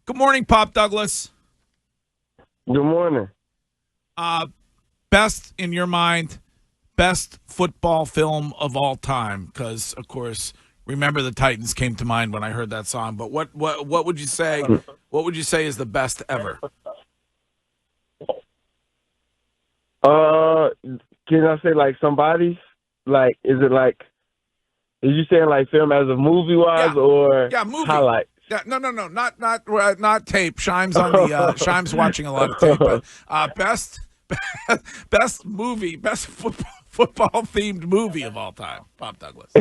Good morning, Pop Douglas. Good morning. Best in your mind, best football film of all time? Because of course, Remember the Titans came to mind when I heard that song. But what would you say? What would you say is the best ever? Can I say like somebody's? Like, is it like? Is you saying like film as a movie wise or movie. highlight? Yeah, no, not tape. Shime's on the Shime's watching a lot of tape, but best movie, best football themed movie of all time, Pop Douglas.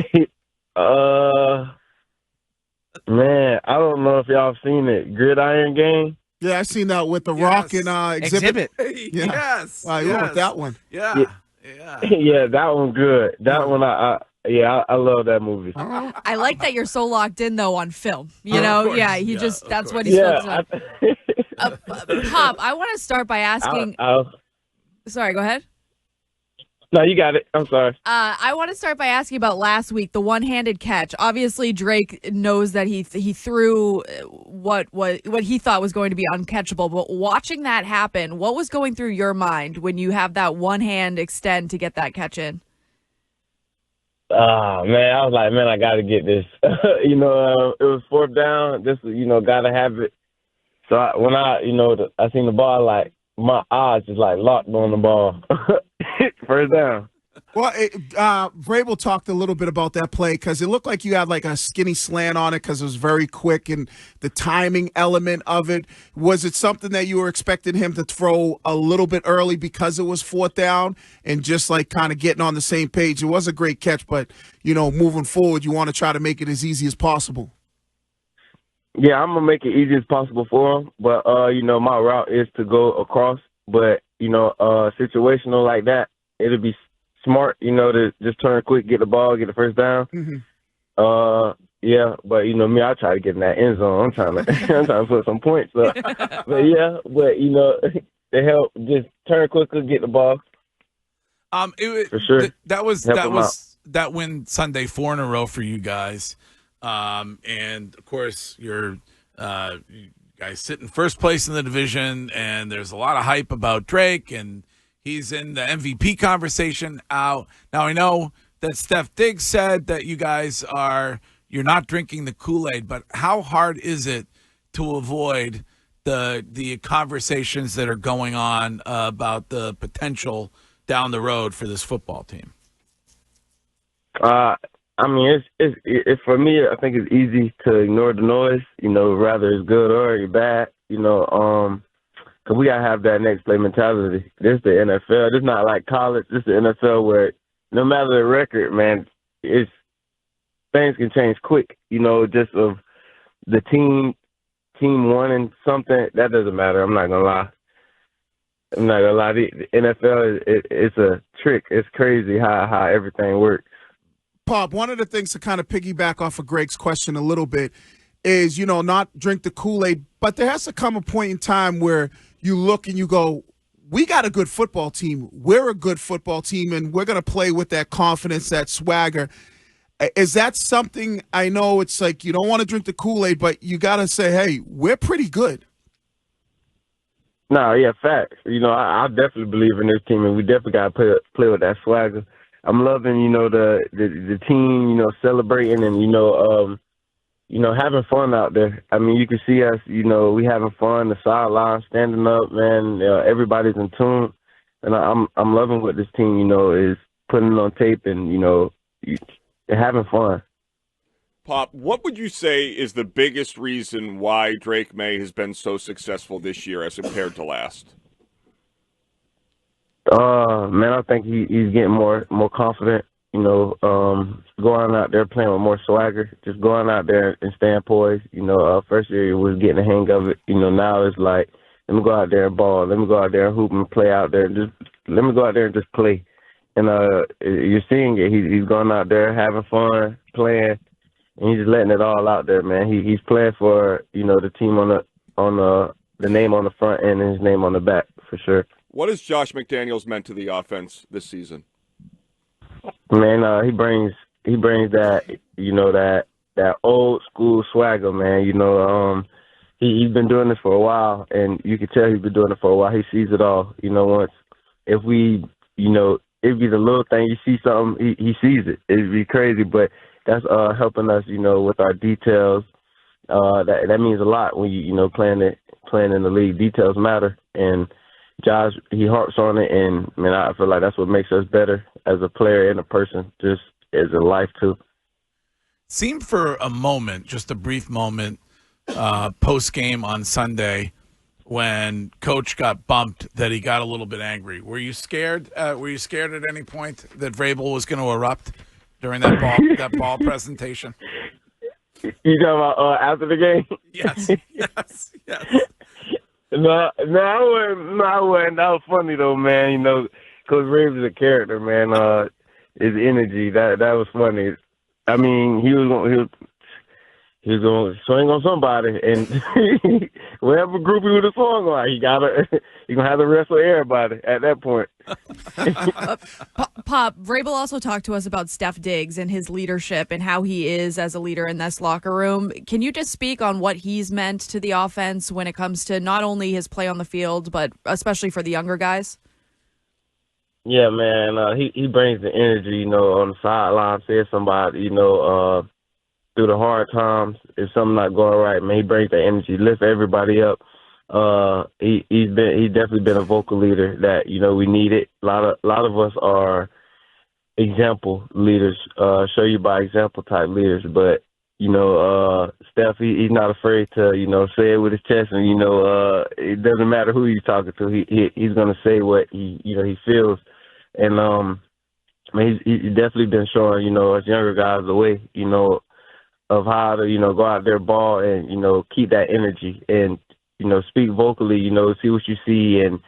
Man, I don't know if y'all seen it. Gridiron Game. Yeah, I seen that with the Rock and Exhibit. Yeah. Yes, Wow, you went with that one. Yeah. Yeah, that one good. That one, I love that movie. I like that you're so locked in though on film. You Of know, course. yeah, he Yeah, just of that's course. what he's focused on. Yeah. Pop, I want to start by asking. Sorry, go ahead. No, you got it. I'm sorry. I want to start by asking about last week, the one-handed catch. Obviously, Drake knows that he threw what he thought was going to be uncatchable. But watching that happen, what was going through your mind when you have that one hand extend to get that catch in? Oh, man, I was like, man, I got to get this. It was fourth down. This, got to have it. So when I seen the ball, like, my eyes just, like, locked on the ball. First down. Well, Vrabel talked a little bit about that play because it looked like you had like a skinny slant on it because it was very quick and the timing element of it. Was it something that you were expecting him to throw a little bit early because it was fourth down and just like kind of getting on the same page? It was a great catch, but, moving forward, you want to try to make it as easy as possible. Yeah, I'm going to make it easy as possible for him. But, my route is to go across. But, situational like that, it'll be smart, to just turn quick, get the ball, get the first down. Mm-hmm. Yeah, but me, I try to get in that end zone. I'm trying to put some points up. To help, just turn quicker, get the ball. For sure. That win Sunday 4 in a row for you guys, and of course you guys sit in first place in the division, and there's a lot of hype about Drake and. He's in the MVP conversation out. Now, I know that Steph Diggs said that you're not drinking the Kool-Aid, but how hard is it to avoid the conversations that are going on about the potential down the road for this football team? It's for me, I think it's easy to ignore the noise, rather it's good or it's bad, Cause we gotta have that next play mentality. This is the NFL. This is not like college. This is the NFL where no matter the record, man, things can change quick. Just of the team wanting something that doesn't matter. I'm not gonna lie. The NFL it's a trick. It's crazy how everything works. Pop, one of the things to kind of piggyback off of Greg's question a little bit is, not drink the Kool-Aid, but there has to come a point in time where you look and you go, we got a good football team. We're a good football team, and we're going to play with that confidence, that swagger. Is that something, I know it's like you don't want to drink the Kool-Aid, but you got to say, hey, we're pretty good. No, yeah, facts. I definitely believe in this team, and we definitely got to play with that swagger. I'm loving, the team, celebrating and, having fun out there. I mean, you can see us, we having fun, the sideline, standing up, man. Everybody's in tune. And I'm loving what this team, is putting on tape and, having fun. Pop, what would you say is the biggest reason why Drake Maye has been so successful this year as compared to last? Man, I think he's getting more confident. Going out there playing with more swagger, just going out there and staying poised. First year he was getting the hang of it. Now it's like, let me go out there and ball. Let me go out there and hoop and play out there. Just let me go out there and just play. And you're seeing it. He's going out there having fun, playing, and he's just letting it all out there, man. He's playing for the team on the name on the front end and his name on the back for sure. What has Josh McDaniels meant to the offense this season? Man, he brings that that old school swagger, man. he's been doing this for a while, and you can tell he's been doing it for a while. He sees it all. Once if we, it'd be the little thing. You see something, he sees it. It'd be crazy, but that's helping us, with our details. That means a lot when playing in the league. Details matter, and Josh, he harps on it, and man, I feel like that's what makes us better as a player and a person, just as a life too. Seemed for a moment, just a brief moment, post game on Sunday, when Coach got bumped, that he got a little bit angry. Were you scared? Were you scared at any point that Vrabel was going to erupt during that ball presentation? You talking about after the game? Yes. No, I wasn't. That was funny though, man. Coach Reeves is a character, man. His energy, that was funny. I mean, he was going to swing on somebody, and whatever group he would have swung on, he gonna have to wrestle everybody at that point. Pop, Vrabel also talked to us about Steph Diggs and his leadership and how he is as a leader in this locker room. Can you just speak on what he's meant to the offense when it comes to not only his play on the field, but especially for the younger guys? Yeah, man. He brings the energy, on the sideline, says somebody, through the hard times, if something not going right, man, he brings the energy, lifts everybody up. He's definitely been a vocal leader that, we need it. A lot of us are example leaders, show you by example type leaders, but Steph, he's not afraid to, say it with his chest, and it doesn't matter who he's talking to. He's gonna say what he feels, and I mean, he's definitely been showing us younger guys the way of how to go out there, ball, and keep that energy, and speak vocally, see what you see, and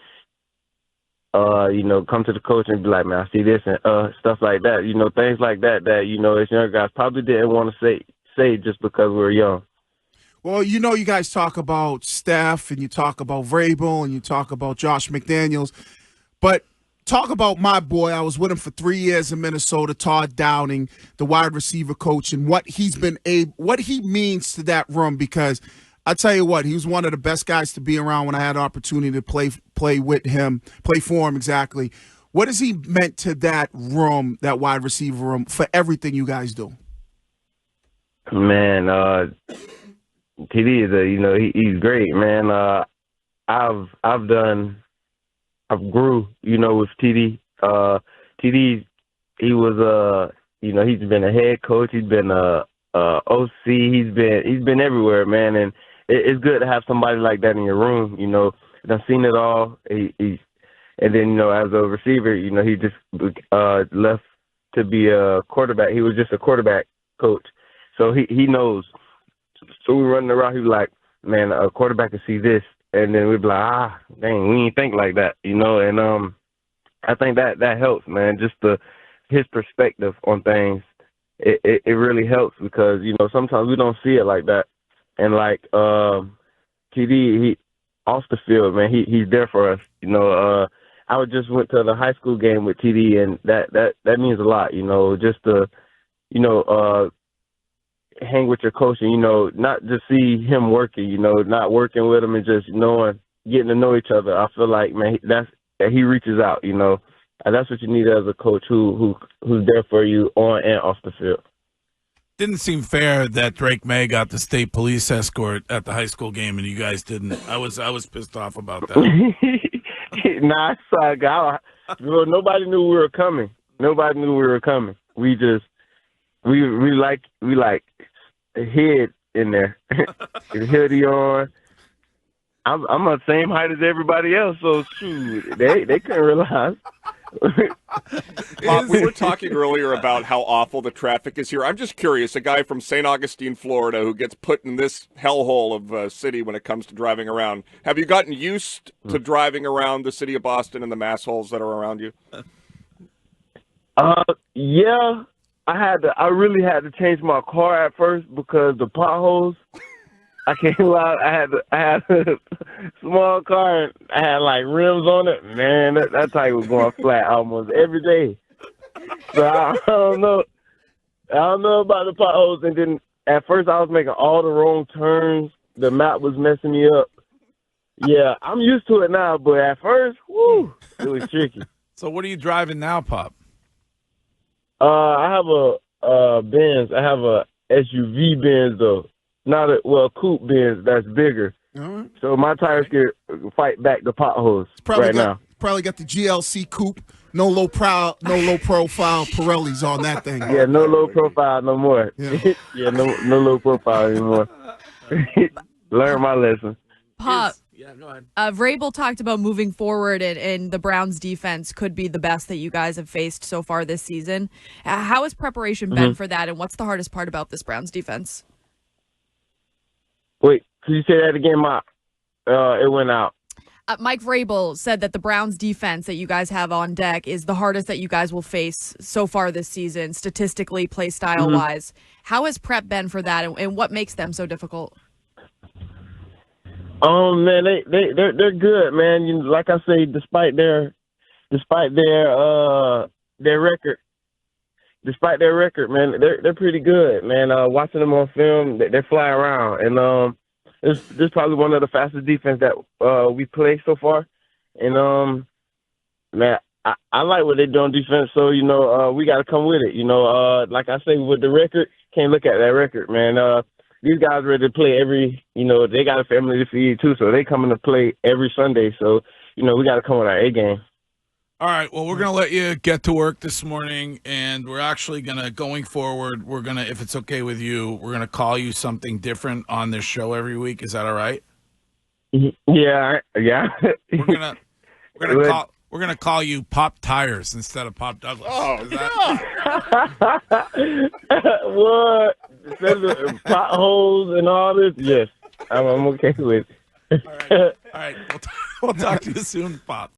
come to the coach and be like, man, I see this, and stuff like that, things like that as younger guys probably didn't want to say just because we were young. Well, you guys talk about Steph, and you talk about Vrabel, and you talk about Josh McDaniels, but talk about my boy. I was with him for 3 years in Minnesota, Todd Downing, the wide receiver coach, and what he means to that room, because I tell you what, he was one of the best guys to be around when I had an opportunity to play with him, play for him exactly. What has he meant to that room, that wide receiver room, for everything you guys do? Man, TD is he's great, man. I've grew, with TD. TD, he was he's been a head coach, he's been a OC, he's been everywhere, man, and it's good to have somebody like that in your room. I've seen it all. And then as a receiver, he just left to be a quarterback. He was just a quarterback coach. So he knows. So we running around, he's like, man, a quarterback can see this. And then we'd be like, dang, we didn't think like that, and I think that helps, man. Just his perspective on things, it really helps, because, sometimes we don't see it like that. And like TD, he off the field, man, he's there for us. I just went to the high school game with TD, and that means a lot, just to, hang with your coach and, not just see him working, not working with him and just getting to know each other. I feel like, man, that he reaches out, and that's what you need as a coach who's there for you on and off the field. Didn't seem fair that Drake Maye got the state police escort at the high school game and you guys didn't. I was pissed off about that. Nah, sorry, nobody knew we were coming. Nobody knew we were coming. We like a head in there, his hoodie on. I'm the same height as everybody else, so shoot, they couldn't realize. Bob, we were talking earlier about how awful the traffic is here. I'm just curious, a guy from St. Augustine, Florida, who gets put in this hellhole of a city when it comes to driving around. Have you gotten used to driving around the city of Boston and the mass holes that are around you? Yeah. I really had to change my car at first because the potholes. I can't lie. I had a small car and I had like rims on it. Man, that tire was going flat almost every day. So I don't know. I don't know about the potholes. And then at first I was making all the wrong turns. the map was messing me up. Yeah, I'm used to it now, but at first, woo, it was tricky. So what are you driving now, Pop? I have a Benz. I have a SUV Benz though, not a coupe Benz that's bigger. All right. So my tires can fight back the potholes now. Probably got the GLC coupe. No low profile Pirellis on that thing. Yeah, no low profile no more. Yeah. Yeah, no low profile anymore. Learn my lesson. Pop. Yeah, go ahead. Vrabel talked about moving forward, and the Browns' defense could be the best that you guys have faced so far this season. How has preparation been for that, and what's the hardest part about this Browns defense? Wait, could you say that again, Mike? It went out. Mike Vrabel said that the Browns' defense that you guys have on deck is the hardest that you guys will face so far this season, statistically, play style-wise. How has prep been for that, and what makes them so difficult? Man, they're good, man. You know, like I say, despite their record, man, they're pretty good, man. Watching them on film, they fly around, and this is probably one of the fastest defense that we play so far. And man, I like what they do on defense. So we got to come with it. Like I say, with the record, can't look at that record, man. These guys ready to play they got a family to feed too, so they coming to play every Sunday. So, we got to come with our A game. All right, well, we're going to let you get to work this morning, and we're actually going to, going forward, if it's okay with you, we're going to call you something different on this show every week. Is that all right? Yeah. We're gonna call you Pop Tires instead of Pop Douglas. Oh, What? Instead of potholes and all this? Yes, I'm okay with it. All right. We'll talk to you soon, Pop.